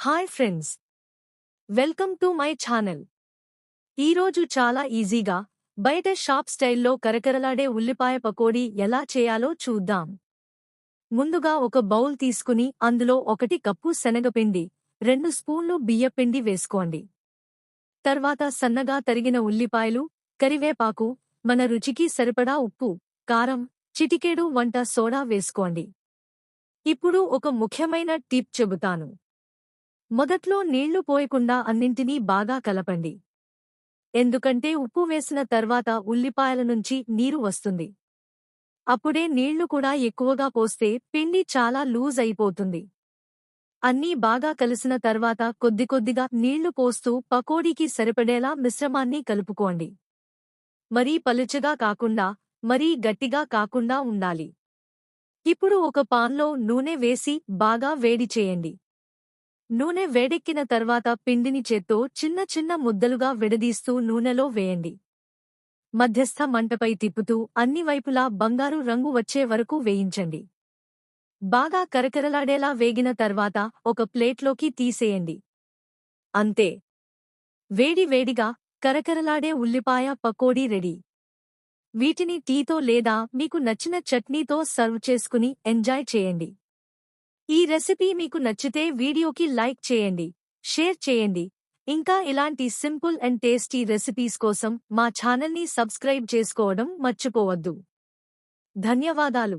Hi friends, welcome to my channel. ఈరోజు చాలా ఈజీగా బయట షాప్ స్టైల్లో కరకరలాడే ఉల్లిపాయ పకోడీ ఎలా చేయాలో చూద్దాం. ముందుగా ఒక బౌల్ తీసుకుని అందులో 1 కప్పు శనగపిండి, 2 స్పూన్లు బియ్యపిండి వేసుకోండి. తర్వాత సన్నగా తరిగిన ఉల్లిపాయలు, కరివేపాకు, మన రుచికి సరిపడా ఉప్పు, కారం, చిటికెడు వంట సోడా వేసుకోండి. ఇప్పుడు ఒక ముఖ్యమైన టిప్ చెబుతాను. మొదట్లో నీళ్లు పోయకుండా అన్నింటినీ బాగా కలపండి. ఎందుకంటే ఉప్పు వేసిన తర్వాత ఉల్లిపాయల నుంచి నీరు వస్తుంది. అప్పుడే నీళ్లు కూడా ఎక్కువగా పోస్తే పిండి చాలా లూజ్ అయిపోతుంది. అన్నీ బాగా కలిసిన తర్వాత కొద్దిగా నీళ్లు పోస్తూ పకోడీకి సరిపడేలా మిశ్రమాన్ని కలుపుకోండి. మరీ పలుచగా కాకుండా, మరీ గట్టిగా కాకుండా ఉండాలి. ఇప్పుడు ఒక పాన్లో నూనె వేసి బాగా వేడి చేయండి. నూనె వేడెక్కిన తర్వాత పిండిని చేత్తో చిన్న చిన్న ముద్దలుగా విడదీస్తూ నూనెలో వేయండి. మధ్యస్థ మంటపై తిప్పుతూ అన్ని వైపులా బంగారు రంగు వచ్చే వరకు వేయించండి. బాగా కరకరలాడేలా వేగిన తర్వాత ఒక ప్లేట్లోకి తీసేయండి. అంతే, వేడివేడిగా కరకరలాడే ఉల్లిపాయ పకోడీ రెడీ. వీటిని టీతో లేదా మీకు నచ్చిన చట్నీతో సర్వ్ చేసుకుని ఎంజాయ్ చేయండి. ఈ రెసిపీ మీకు నచ్చితే వీడియోకి లైక్ చేయండి, షేర్ చేయండి. ఇంకా ఇలాంటి సింపుల్ అండ్ టేస్టీ రెసిపీస్ కోసం మా ఛానల్ని సబ్స్క్రైబ్ చేసుకోవడం మర్చిపోవద్దు. ధన్యవాదాలు.